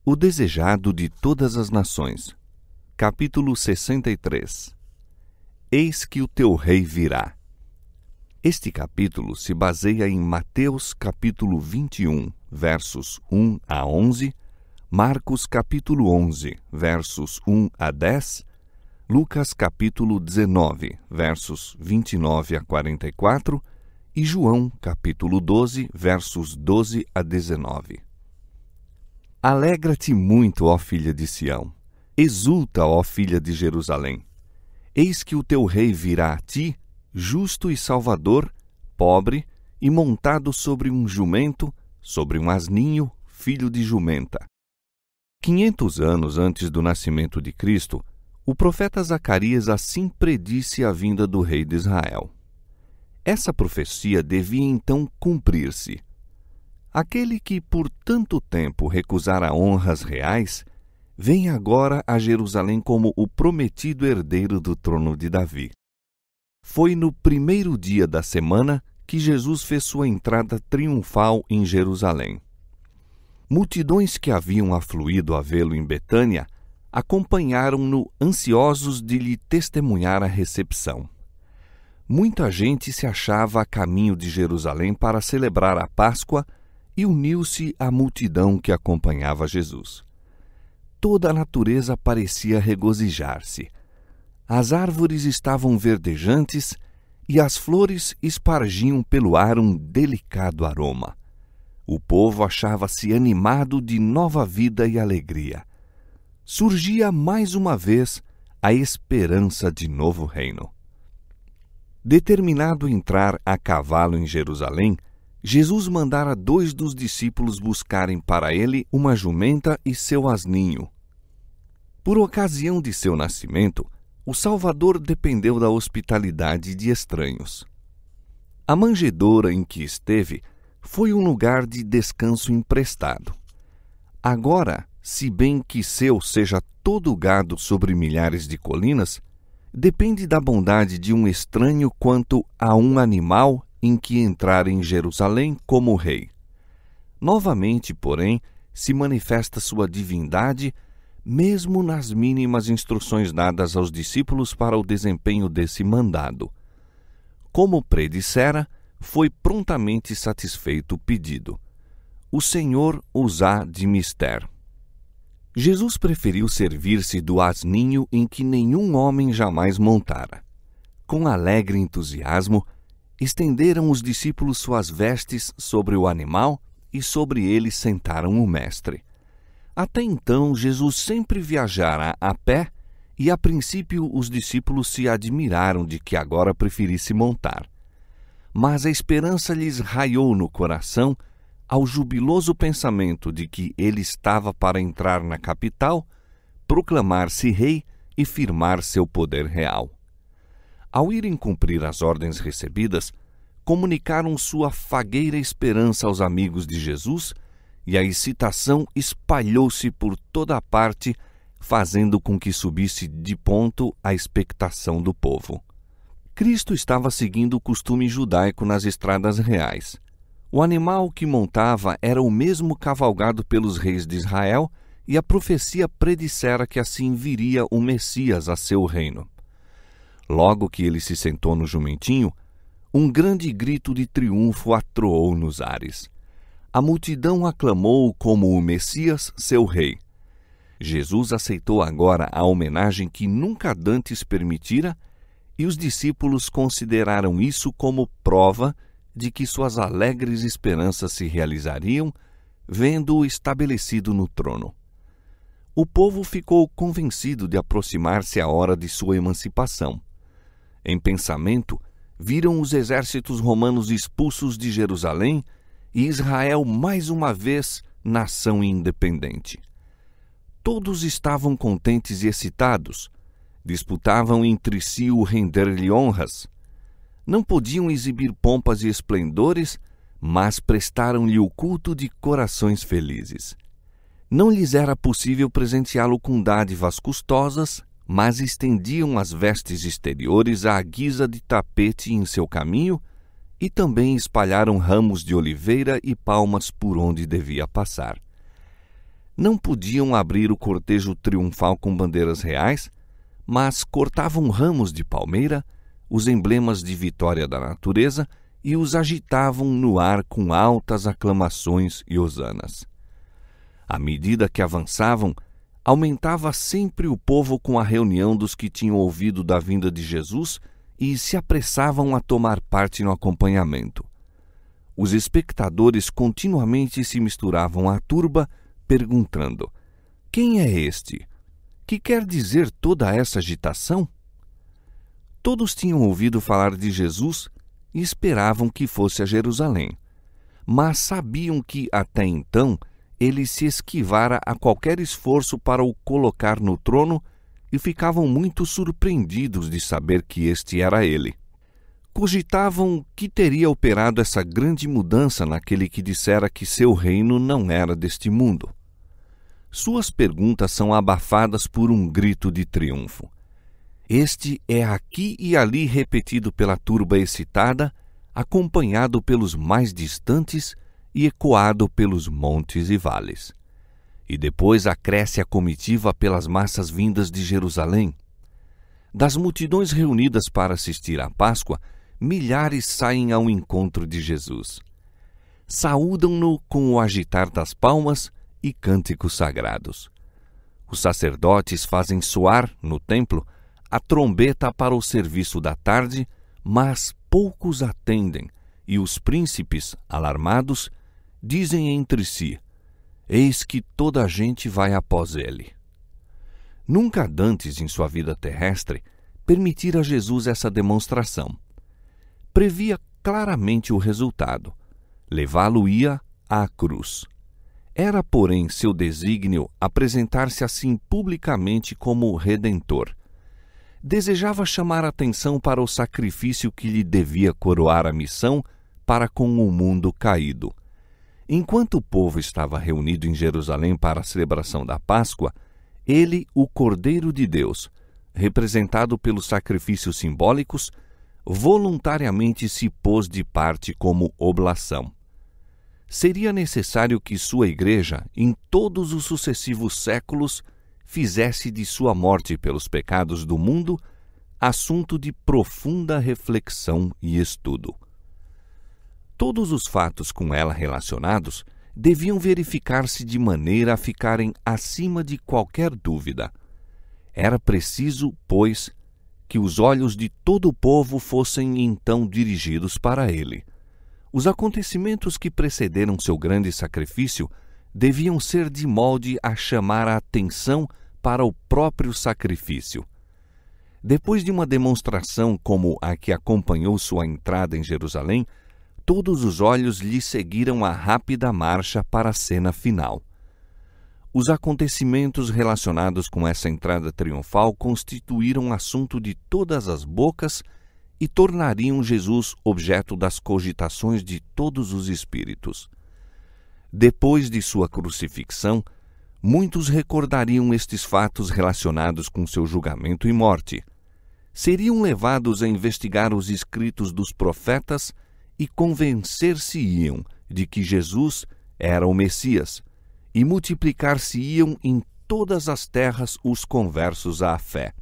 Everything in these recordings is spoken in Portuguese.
O desejado de todas as nações. Capítulo 63. Eis que o teu rei virá. Este capítulo se baseia em Mateus capítulo 21, versos 1 a 11, Marcos capítulo 11, versos 1 a 10, Lucas capítulo 19, versos 29 a 44 e João capítulo 12, versos 12 a 19. Alegra-te muito, ó filha de Sião, exulta, ó filha de Jerusalém. Eis que o teu rei virá a ti, justo e salvador, pobre e montado sobre um jumento, sobre um asninho, filho de jumenta. 500 anos antes do nascimento de Cristo, o profeta Zacarias assim predisse a vinda do rei de Israel. Essa profecia devia então cumprir-se. Aquele que por tanto tempo recusara honras reais, vem agora a Jerusalém como o prometido herdeiro do trono de Davi. Foi no primeiro dia da semana que Jesus fez sua entrada triunfal em Jerusalém. Multidões que haviam afluído a vê-lo em Betânia acompanharam-no ansiosos de lhe testemunhar a recepção. Muita gente se achava a caminho de Jerusalém para celebrar a Páscoa e uniu-se à multidão que acompanhava Jesus. Toda a natureza parecia regozijar-se. As árvores estavam verdejantes e as flores espargiam pelo ar um delicado aroma. O povo achava-se animado de nova vida e alegria. Surgia mais uma vez a esperança de novo reino. Determinado a entrar a cavalo em Jerusalém, Jesus mandara 2 dos discípulos buscarem para ele uma jumenta e seu asninho. Por ocasião de seu nascimento, o Salvador dependeu da hospitalidade de estranhos. A manjedoura em que esteve foi um lugar de descanso emprestado. Agora, se bem que seu seja todo o gado sobre milhares de colinas, depende da bondade de um estranho quanto a um animal em que entrar em Jerusalém como rei. Novamente, porém, se manifesta sua divindade, mesmo nas mínimas instruções dadas aos discípulos para o desempenho desse mandado. Como predissera, foi prontamente satisfeito o pedido. O Senhor os há de mister. Jesus preferiu servir-se do asninho em que nenhum homem jamais montara. Com alegre entusiasmo, estenderam os discípulos suas vestes sobre o animal e sobre ele sentaram o mestre. Até então, Jesus sempre viajara a pé e, a princípio, os discípulos se admiraram de que agora preferisse montar. Mas a esperança lhes raiou no coração ao jubiloso pensamento de que ele estava para entrar na capital, proclamar-se rei e firmar seu poder real. Ao irem cumprir as ordens recebidas, comunicaram sua fagueira esperança aos amigos de Jesus e a excitação espalhou-se por toda a parte, fazendo com que subisse de ponto a expectação do povo. Cristo estava seguindo o costume judaico nas estradas reais. O animal que montava era o mesmo cavalgado pelos reis de Israel e a profecia predissera que assim viria o Messias a seu reino. Logo que ele se sentou no jumentinho, um grande grito de triunfo atroou nos ares. A multidão aclamou-o como o Messias, seu rei. Jesus aceitou agora a homenagem que nunca dantes permitira, e os discípulos consideraram isso como prova de que suas alegres esperanças se realizariam, vendo-o estabelecido no trono. O povo ficou convencido de aproximar-se a hora de sua emancipação. Em pensamento, viram os exércitos romanos expulsos de Jerusalém e Israel mais uma vez nação independente. Todos estavam contentes e excitados, disputavam entre si o render-lhe honras. Não podiam exibir pompas e esplendores, mas prestaram-lhe o culto de corações felizes. Não lhes era possível presenteá-lo com dádivas custosas, mas estendiam as vestes exteriores à guisa de tapete em seu caminho e também espalharam ramos de oliveira e palmas por onde devia passar. Não podiam abrir o cortejo triunfal com bandeiras reais, mas cortavam ramos de palmeira, os emblemas de vitória da natureza, e os agitavam no ar com altas aclamações e hosanas. À medida que avançavam, aumentava sempre o povo com a reunião dos que tinham ouvido da vinda de Jesus e se apressavam a tomar parte no acompanhamento. Os espectadores continuamente se misturavam à turba, perguntando: quem é este? Que quer dizer toda essa agitação? Todos tinham ouvido falar de Jesus e esperavam que fosse a Jerusalém, mas sabiam que, até então, ele se esquivara a qualquer esforço para o colocar no trono e ficavam muito surpreendidos de saber que este era ele. Cogitavam que teria operado essa grande mudança naquele que dissera que seu reino não era deste mundo. Suas perguntas são abafadas por um grito de triunfo. Este é aqui e ali repetido pela turba excitada, acompanhado pelos mais distantes e ecoado pelos montes e vales. E depois acresce a comitiva pelas massas vindas de Jerusalém. Das multidões reunidas para assistir à Páscoa, milhares saem ao encontro de Jesus. Saúdam-no com o agitar das palmas e cânticos sagrados. Os sacerdotes fazem soar, no templo, a trombeta para o serviço da tarde, mas poucos atendem, e os príncipes, alarmados, dizem entre si: eis que toda a gente vai após ele. Nunca dantes em sua vida terrestre permitira a Jesus essa demonstração. Previa claramente o resultado: levá-lo-ia à cruz. Era, porém, seu desígnio apresentar-se assim publicamente como Redentor. Desejava chamar a atenção para o sacrifício que lhe devia coroar a missão para com o mundo caído. Enquanto o povo estava reunido em Jerusalém para a celebração da Páscoa, ele, o Cordeiro de Deus, representado pelos sacrifícios simbólicos, voluntariamente se pôs de parte como oblação. Seria necessário que sua Igreja, em todos os sucessivos séculos, fizesse de sua morte pelos pecados do mundo assunto de profunda reflexão e estudo. Todos os fatos com ela relacionados deviam verificar-se de maneira a ficarem acima de qualquer dúvida. Era preciso, pois, que os olhos de todo o povo fossem então dirigidos para ele. Os acontecimentos que precederam seu grande sacrifício deviam ser de molde a chamar a atenção para o próprio sacrifício. Depois de uma demonstração como a que acompanhou sua entrada em Jerusalém, todos os olhos lhe seguiram a rápida marcha para a cena final. Os acontecimentos relacionados com essa entrada triunfal constituíram assunto de todas as bocas e tornariam Jesus objeto das cogitações de todos os espíritos. Depois de sua crucifixão, muitos recordariam estes fatos relacionados com seu julgamento e morte. Seriam levados a investigar os escritos dos profetas e convencer-se-iam de que Jesus era o Messias, e multiplicar-se-iam em todas as terras os conversos à fé.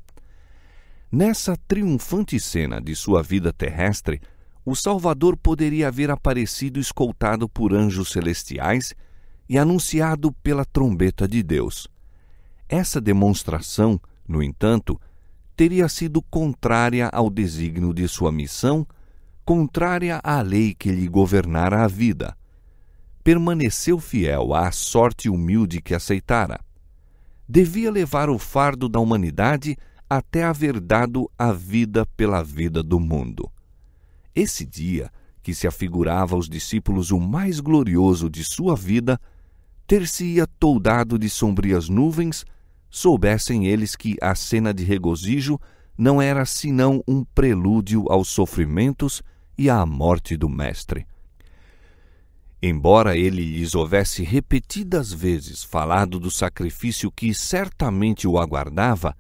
Nessa triunfante cena de sua vida terrestre, o Salvador poderia haver aparecido escoltado por anjos celestiais e anunciado pela trombeta de Deus. Essa demonstração, no entanto, teria sido contrária ao desígnio de sua missão, contrária à lei que lhe governara a vida. Permaneceu fiel à sorte humilde que aceitara. Devia levar o fardo da humanidade até haver dado a vida pela vida do mundo. Esse dia, que se afigurava aos discípulos o mais glorioso de sua vida, ter-se-ia toldado de sombrias nuvens, soubessem eles que a cena de regozijo não era senão um prelúdio aos sofrimentos e à morte do Mestre. Embora ele lhes houvesse repetidas vezes falado do sacrifício que certamente o aguardava,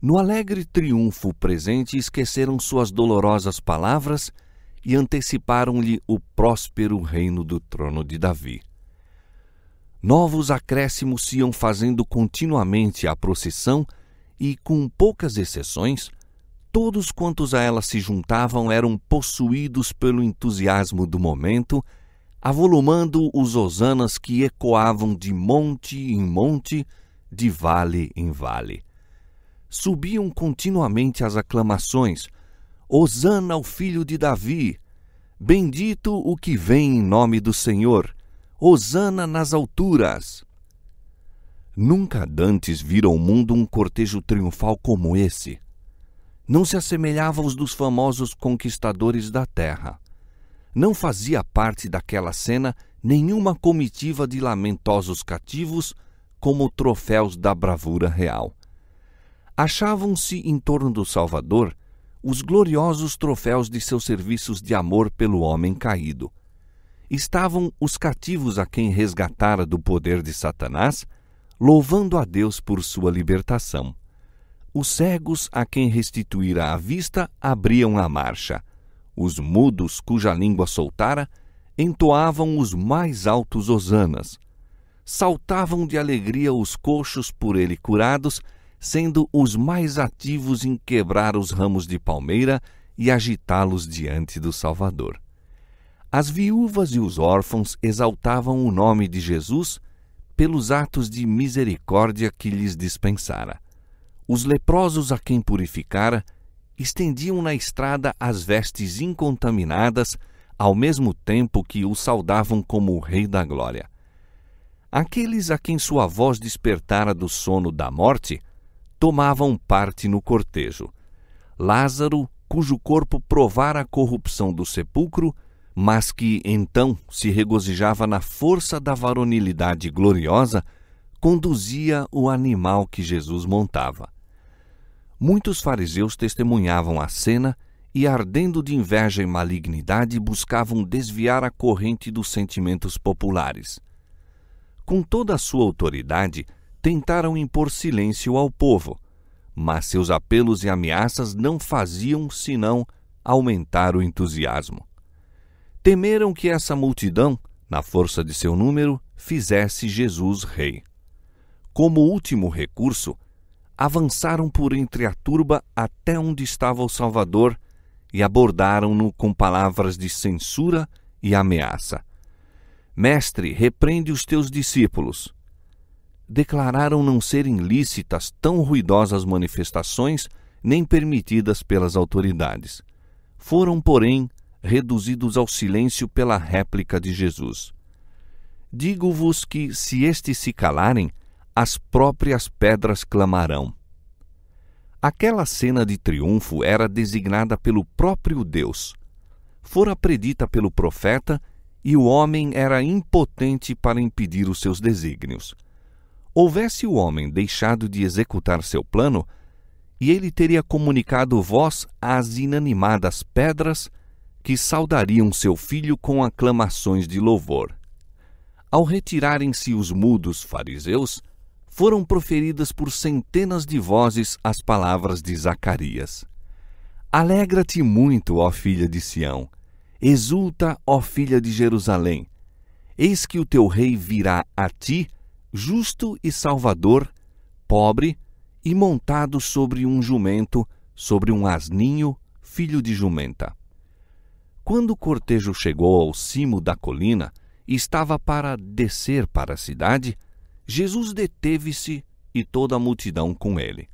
no alegre triunfo presente esqueceram suas dolorosas palavras e anteciparam-lhe o próspero reino do trono de Davi. Novos acréscimos se iam fazendo continuamente à procissão e, com poucas exceções, todos quantos a ela se juntavam eram possuídos pelo entusiasmo do momento, avolumando os hosanas que ecoavam de monte em monte, de vale em vale. Subiam continuamente as aclamações: Hosana ao filho de Davi! Bendito o que vem em nome do Senhor! Hosana nas alturas! Nunca dantes vira o mundo um cortejo triunfal como esse. Não se assemelhava aos dos famosos conquistadores da terra. Não fazia parte daquela cena nenhuma comitiva de lamentosos cativos como troféus da bravura real. Achavam-se em torno do Salvador os gloriosos troféus de seus serviços de amor pelo homem caído. Estavam os cativos a quem resgatara do poder de Satanás, louvando a Deus por sua libertação. Os cegos a quem restituíra a vista abriam a marcha. Os mudos cuja língua soltara entoavam os mais altos hosanas. Saltavam de alegria os coxos por ele curados, sendo os mais ativos em quebrar os ramos de palmeira e agitá-los diante do Salvador. As viúvas e os órfãos exaltavam o nome de Jesus pelos atos de misericórdia que lhes dispensara. Os leprosos a quem purificara estendiam na estrada as vestes incontaminadas, ao mesmo tempo que o saudavam como o Rei da Glória. Aqueles a quem sua voz despertara do sono da morte tomavam parte no cortejo. Lázaro, cujo corpo provara a corrupção do sepulcro, mas que então se regozijava na força da varonilidade gloriosa, conduzia o animal que Jesus montava. Muitos fariseus testemunhavam a cena e, ardendo de inveja e malignidade, buscavam desviar a corrente dos sentimentos populares. Com toda a sua autoridade, tentaram impor silêncio ao povo, mas seus apelos e ameaças não faziam senão aumentar o entusiasmo. Temeram que essa multidão, na força de seu número, fizesse Jesus rei. Como último recurso, avançaram por entre a turba até onde estava o Salvador e abordaram-no com palavras de censura e ameaça. Mestre, repreende os teus discípulos. Declararam não serem lícitas tão ruidosas manifestações nem permitidas pelas autoridades. Foram, porém, reduzidos ao silêncio pela réplica de Jesus. Digo-vos que, se estes se calarem, as próprias pedras clamarão. Aquela cena de triunfo era designada pelo próprio Deus. Fora predita pelo profeta e o homem era impotente para impedir os seus desígnios. Houvesse o homem deixado de executar seu plano, e ele teria comunicado voz às inanimadas pedras que saudariam seu filho com aclamações de louvor. Ao retirarem-se os mudos fariseus, foram proferidas por centenas de vozes as palavras de Zacarias. Alegra-te muito, ó filha de Sião, exulta, ó filha de Jerusalém. Eis que o teu rei virá a ti, justo e salvador, pobre e montado sobre um jumento, sobre um asninho, filho de jumenta. Quando o cortejo chegou ao cimo da colina e estava para descer para a cidade, Jesus deteve-se e toda a multidão com ele.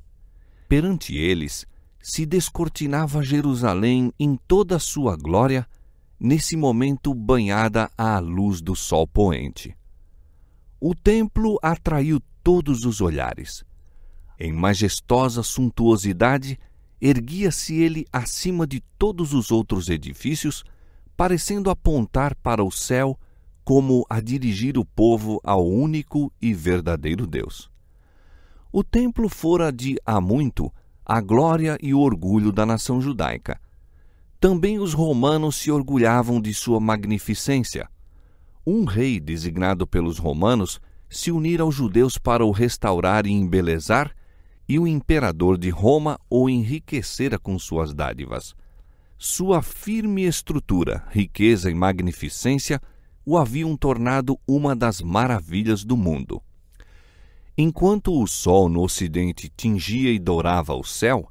Perante eles se descortinava Jerusalém em toda a sua glória, nesse momento banhada à luz do sol poente. O templo atraiu todos os olhares. Em majestosa suntuosidade, erguia-se ele acima de todos os outros edifícios, parecendo apontar para o céu como a dirigir o povo ao único e verdadeiro Deus. O templo fora de há muito a glória e o orgulho da nação judaica. Também os romanos se orgulhavam de sua magnificência. Um rei designado pelos romanos se unira aos judeus para o restaurar e embelezar, e o imperador de Roma o enriquecera com suas dádivas. Sua firme estrutura, riqueza e magnificência o haviam tornado uma das maravilhas do mundo. Enquanto o sol no ocidente tingia e dourava o céu,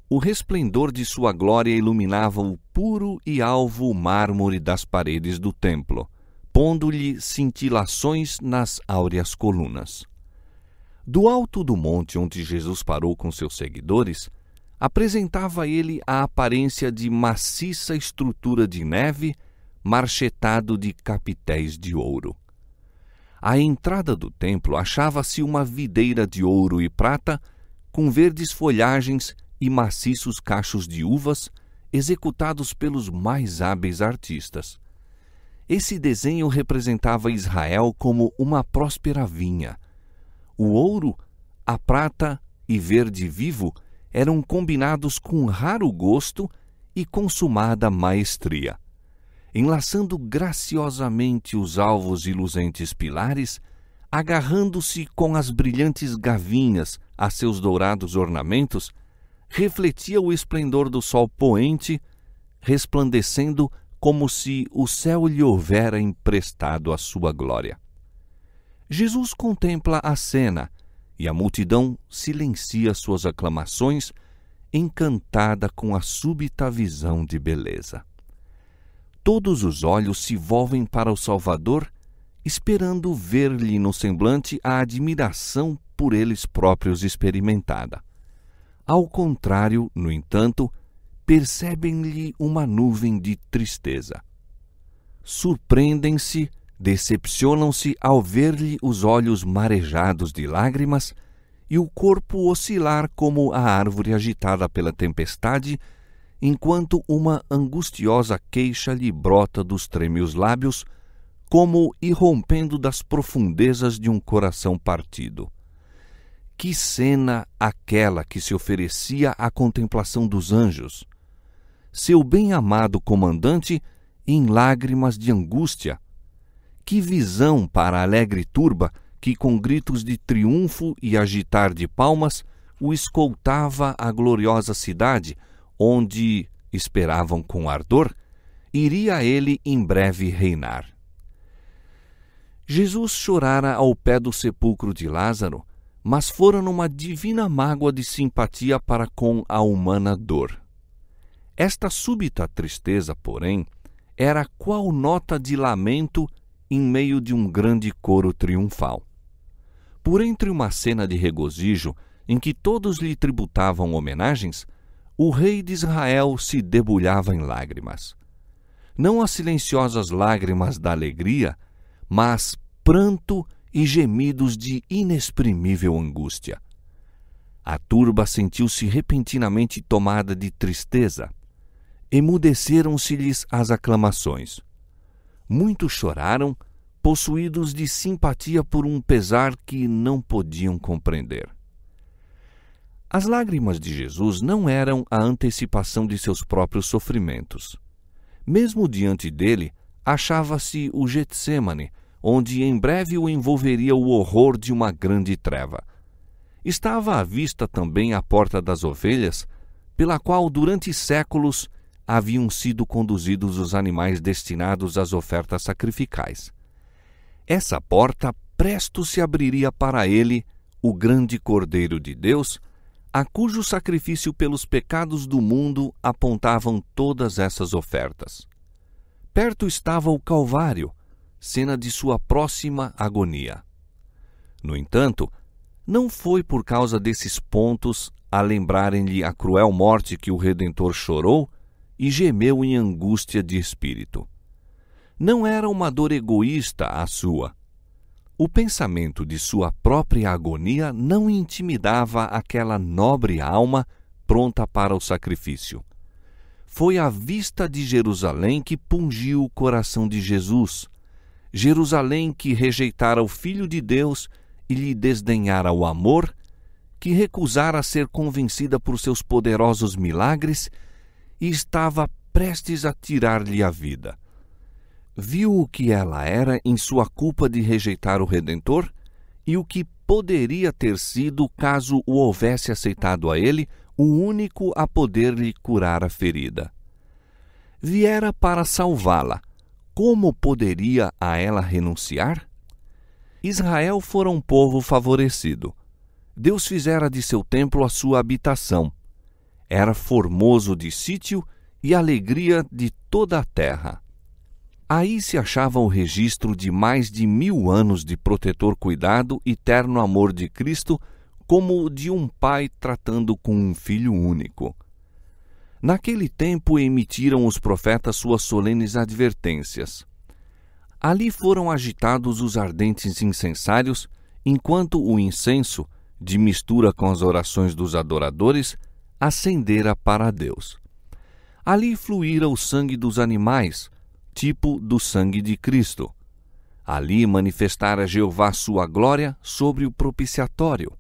o resplendor de sua glória iluminava o puro e alvo mármore das paredes do templo, pondo-lhe cintilações nas áureas colunas. Do alto do monte onde Jesus parou com seus seguidores, apresentava ele a aparência de maciça estrutura de neve, marchetado de capitéis de ouro. À entrada do templo achava-se uma videira de ouro e prata, com verdes folhagens e maciços cachos de uvas, executados pelos mais hábeis artistas. Esse desenho representava Israel como uma próspera vinha. O ouro, a prata e verde vivo eram combinados com raro gosto e consumada maestria. Enlaçando graciosamente os alvos e luzentes pilares, agarrando-se com as brilhantes gavinhas a seus dourados ornamentos, refletia o esplendor do sol poente, resplandecendo como se o céu lhe houvera emprestado a sua glória. Jesus contempla a cena e a multidão silencia suas aclamações, encantada com a súbita visão de beleza. Todos os olhos se volvem para o Salvador, esperando ver-lhe no semblante a admiração por eles próprios experimentada. Ao contrário, no entanto, percebem-lhe uma nuvem de tristeza. Surpreendem-se, decepcionam-se ao ver-lhe os olhos marejados de lágrimas e o corpo oscilar como a árvore agitada pela tempestade, enquanto uma angustiosa queixa lhe brota dos trêmulos lábios, como irrompendo das profundezas de um coração partido. Que cena aquela que se oferecia à contemplação dos anjos! Seu bem-amado comandante em lágrimas de angústia. Que visão para a alegre turba que, com gritos de triunfo e agitar de palmas, o escoltava à gloriosa cidade, onde, esperavam com ardor, iria ele em breve reinar. Jesus chorara ao pé do sepulcro de Lázaro, mas fora numa divina mágoa de simpatia para com a humana dor. Esta súbita tristeza, porém, era qual nota de lamento em meio de um grande coro triunfal. Por entre uma cena de regozijo em que todos lhe tributavam homenagens, o rei de Israel se debulhava em lágrimas. Não as silenciosas lágrimas da alegria, mas pranto e gemidos de inexprimível angústia. A turba sentiu-se repentinamente tomada de tristeza. Emudeceram-se-lhes as aclamações. Muitos choraram, possuídos de simpatia por um pesar que não podiam compreender. As lágrimas de Jesus não eram a antecipação de seus próprios sofrimentos. Mesmo diante dele, achava-se o Getsêmane, onde em breve o envolveria o horror de uma grande treva. Estava à vista também a porta das ovelhas, pela qual durante séculos haviam sido conduzidos os animais destinados às ofertas sacrificais. Essa porta presto se abriria para ele, o grande Cordeiro de Deus, a cujo sacrifício pelos pecados do mundo apontavam todas essas ofertas. Perto estava o Calvário, cena de sua próxima agonia. No entanto, não foi por causa desses pontos a lembrarem-lhe a cruel morte que o Redentor chorou e gemeu em angústia de espírito. Não era uma dor egoísta a sua. O pensamento de sua própria agonia não intimidava aquela nobre alma pronta para o sacrifício. Foi a vista de Jerusalém que pungiu o coração de Jesus, Jerusalém que rejeitara o Filho de Deus e lhe desdenhara o amor, que recusara ser convencida por seus poderosos milagres e estava prestes a tirar-lhe a vida. Viu o que ela era em sua culpa de rejeitar o Redentor e o que poderia ter sido caso o houvesse aceitado a ele, o único a poder lhe curar a ferida. Viera para salvá-la, como poderia a ela renunciar? Israel fora um povo favorecido. Deus fizera de seu templo a sua habitação. Era formoso de sítio e alegria de toda a terra. Aí se achava o registro de mais de 1000 anos de protetor cuidado e terno amor de Cristo, como o de um pai tratando com um filho único. Naquele tempo emitiram os profetas suas solenes advertências. Ali foram agitados os ardentes incensários, enquanto o incenso, de mistura com as orações dos adoradores, ascendera para Deus. Ali fluíra o sangue dos animais, tipo do sangue de Cristo. Ali manifestara Jeová sua glória sobre o propiciatório.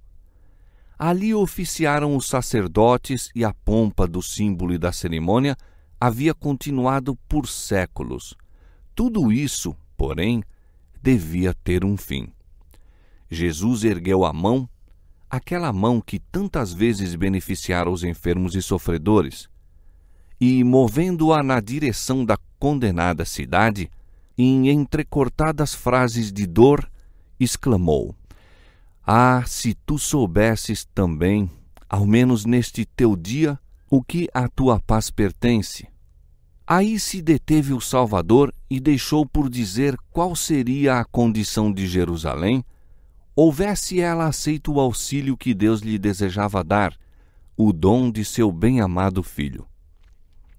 Ali oficiaram os sacerdotes e a pompa do símbolo e da cerimônia havia continuado por séculos. Tudo isso, porém, devia ter um fim. Jesus ergueu a mão, aquela mão que tantas vezes beneficiara os enfermos e sofredores, e, movendo-a na direção da condenada cidade, em entrecortadas frases de dor, exclamou: Ah, se tu soubesses também, ao menos neste teu dia, o que à tua paz pertence. Aí se deteve o Salvador e deixou por dizer qual seria a condição de Jerusalém, houvesse ela aceito o auxílio que Deus lhe desejava dar, o dom de seu bem-amado Filho.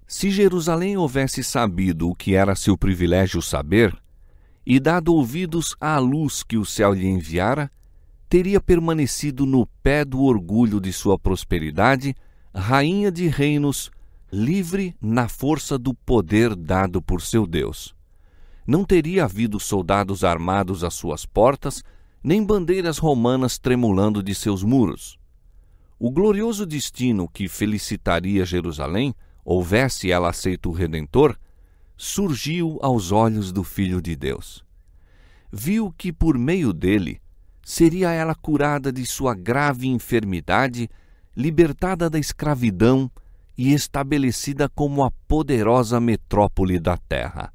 Se Jerusalém houvesse sabido o que era seu privilégio saber, e dado ouvidos à luz que o céu lhe enviara, teria permanecido no pé do orgulho de sua prosperidade, rainha de reinos, livre na força do poder dado por seu Deus. Não teria havido soldados armados às suas portas, nem bandeiras romanas tremulando de seus muros. O glorioso destino que felicitaria Jerusalém, houvesse ela aceito o Redentor, surgiu aos olhos do Filho de Deus. Viu que por meio dele seria ela curada de sua grave enfermidade, libertada da escravidão e estabelecida como a poderosa metrópole da terra.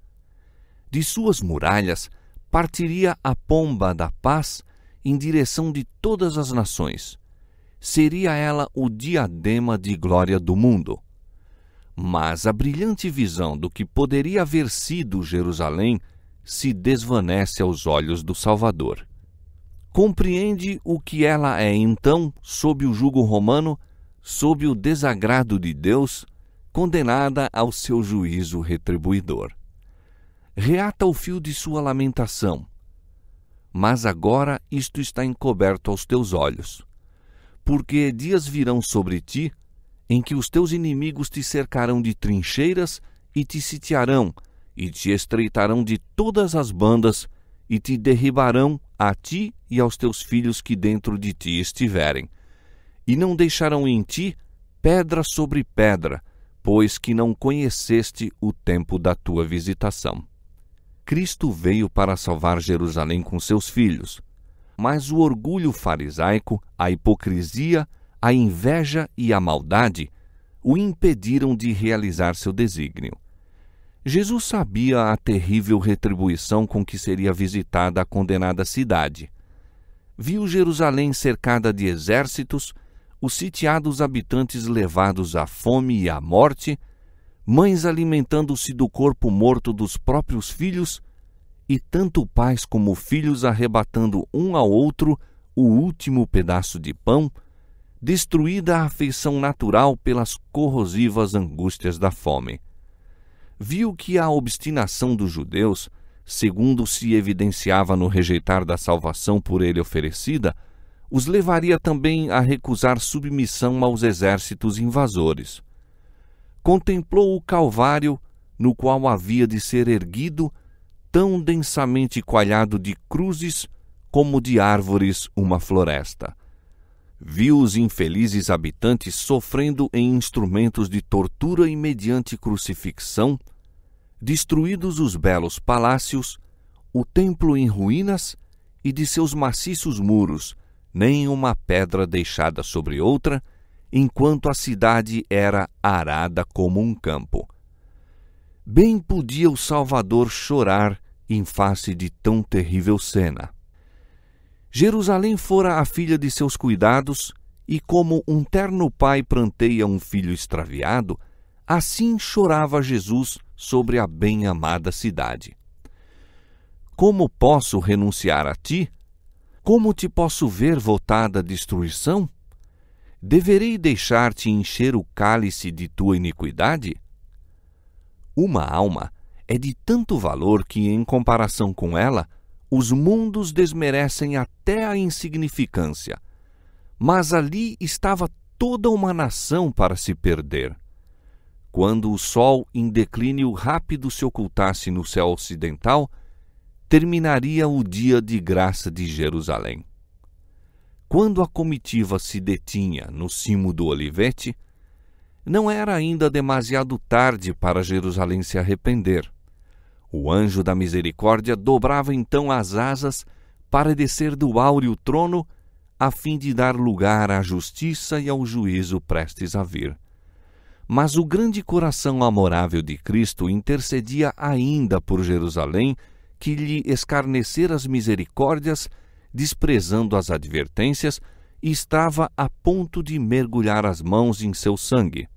De suas muralhas partiria a pomba da paz em direção de todas as nações. Seria ela o diadema de glória do mundo. Mas a brilhante visão do que poderia haver sido Jerusalém se desvanece aos olhos do Salvador. Compreende o que ela é então, sob o jugo romano, sob o desagrado de Deus, condenada ao seu juízo retribuidor. Reata o fio de sua lamentação. Mas agora isto está encoberto aos teus olhos, porque dias virão sobre ti, em que os teus inimigos te cercarão de trincheiras e te sitiarão, e te estreitarão de todas as bandas, e te derribarão a ti e aos teus filhos que dentro de ti estiverem. E não deixarão em ti pedra sobre pedra, pois que não conheceste o tempo da tua visitação. Cristo veio para salvar Jerusalém com seus filhos, mas o orgulho farisaico, a hipocrisia, a inveja e a maldade o impediram de realizar seu desígnio. Jesus sabia a terrível retribuição com que seria visitada a condenada cidade. Viu Jerusalém cercada de exércitos, os sitiados habitantes levados à fome e à morte, mães alimentando-se do corpo morto dos próprios filhos, e tanto pais como filhos arrebatando um ao outro o último pedaço de pão, destruída a afeição natural pelas corrosivas angústias da fome. Viu que a obstinação dos judeus, segundo se evidenciava no rejeitar da salvação por ele oferecida, os levaria também a recusar submissão aos exércitos invasores. Contemplou o Calvário, no qual havia de ser erguido, tão densamente coalhado de cruzes como de árvores uma floresta. Viu os infelizes habitantes sofrendo em instrumentos de tortura e mediante crucifixão, destruídos os belos palácios, o templo em ruínas e de seus maciços muros, nem uma pedra deixada sobre outra, enquanto a cidade era arada como um campo. Bem podia o Salvador chorar em face de tão terrível cena. Jerusalém fora a filha de seus cuidados, e como um terno pai pranteia um filho extraviado, assim chorava Jesus sobre a bem-amada cidade. Como posso renunciar a ti? Como te posso ver votada à destruição? Deverei deixar-te encher o cálice de tua iniquidade? Uma alma é de tanto valor que, em comparação com ela, os mundos desmerecem até a insignificância. Mas ali estava toda uma nação para se perder. Quando o sol em declínio rápido se ocultasse no céu ocidental, terminaria o dia de graça de Jerusalém. Quando a comitiva se detinha no cimo do Olivete, não era ainda demasiado tarde para Jerusalém se arrepender. O anjo da misericórdia dobrava então as asas para descer do áureo trono, a fim de dar lugar à justiça e ao juízo prestes a vir. Mas o grande coração amorável de Cristo intercedia ainda por Jerusalém, que lhe escarnecera as misericórdias, desprezando as advertências, e estava a ponto de mergulhar as mãos em seu sangue.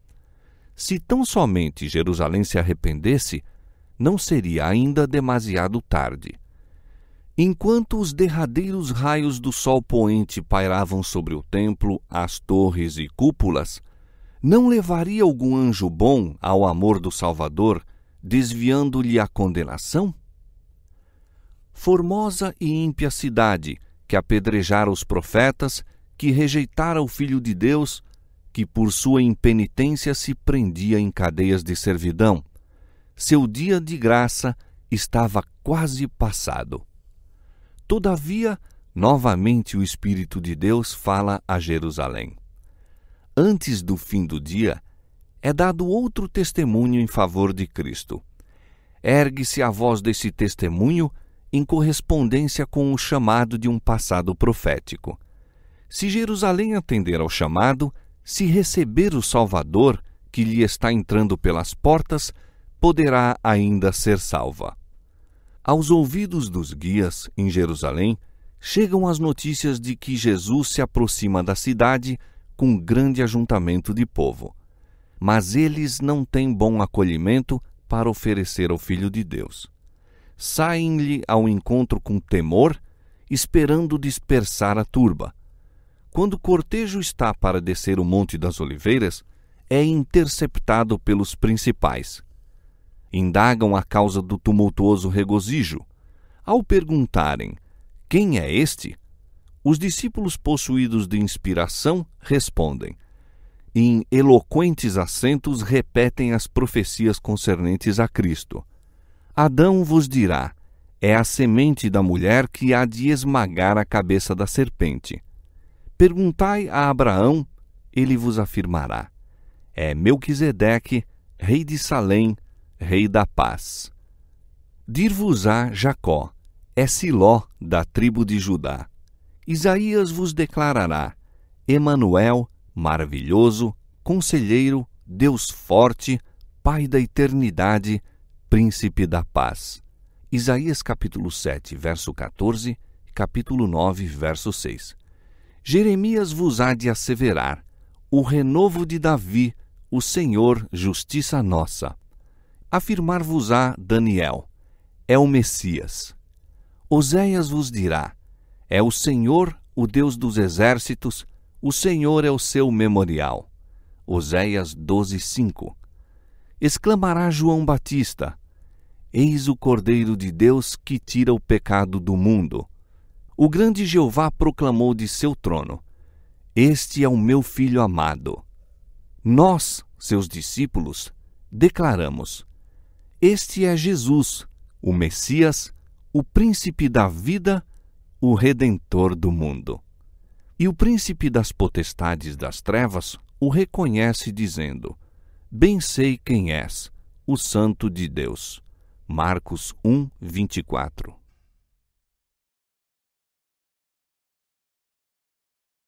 Se tão somente Jerusalém se arrependesse, não seria ainda demasiado tarde. Enquanto os derradeiros raios do sol poente pairavam sobre o templo, as torres e cúpulas, não levaria algum anjo bom ao amor do Salvador, desviando-lhe a condenação? Formosa e ímpia cidade, que apedrejara os profetas, que rejeitara o Filho de Deus, que por sua impenitência se prendia em cadeias de servidão. Seu dia de graça estava quase passado. Todavia, novamente o Espírito de Deus fala a Jerusalém. Antes do fim do dia, é dado outro testemunho em favor de Cristo. Ergue-se a voz desse testemunho em correspondência com o chamado de um passado profético. Se Jerusalém atender ao chamado, se receber o Salvador, que lhe está entrando pelas portas, poderá ainda ser salva. Aos ouvidos dos guias em Jerusalém, chegam as notícias de que Jesus se aproxima da cidade com grande ajuntamento de povo. Mas eles não têm bom acolhimento para oferecer ao Filho de Deus. Saem-lhe ao encontro com temor, esperando dispersar a turba. Quando o cortejo está para descer o Monte das Oliveiras, é interceptado pelos principais. Indagam a causa do tumultuoso regozijo. Ao perguntarem, quem é este? Os discípulos possuídos de inspiração respondem. Em eloquentes acentos repetem as profecias concernentes a Cristo. Adão vos dirá, é a semente da mulher que há de esmagar a cabeça da serpente. Perguntai a Abraão, ele vos afirmará. É Melquisedeque, rei de Salém, rei da paz. Dir-vos-á Jacó, é Siló, da tribo de Judá. Isaías vos declarará, Emanuel, maravilhoso, conselheiro, Deus forte, Pai da eternidade, príncipe da paz. Isaías capítulo 7, verso 14, capítulo 9, verso 6. Jeremias vos há de asseverar, o renovo de Davi, o Senhor, justiça nossa. Afirmar-vos-á Daniel, é o Messias. Oséias vos dirá, é o Senhor, o Deus dos exércitos, o Senhor é o seu memorial. Oséias 12, 5. Exclamará João Batista, eis o Cordeiro de Deus que tira o pecado do mundo. O grande Jeová proclamou de seu trono, este é o meu Filho amado. Nós, seus discípulos, declaramos, este é Jesus, o Messias, o príncipe da vida, o Redentor do mundo. E o príncipe das potestades das trevas o reconhece dizendo, bem sei quem és, o Santo de Deus. Marcos 1, 24.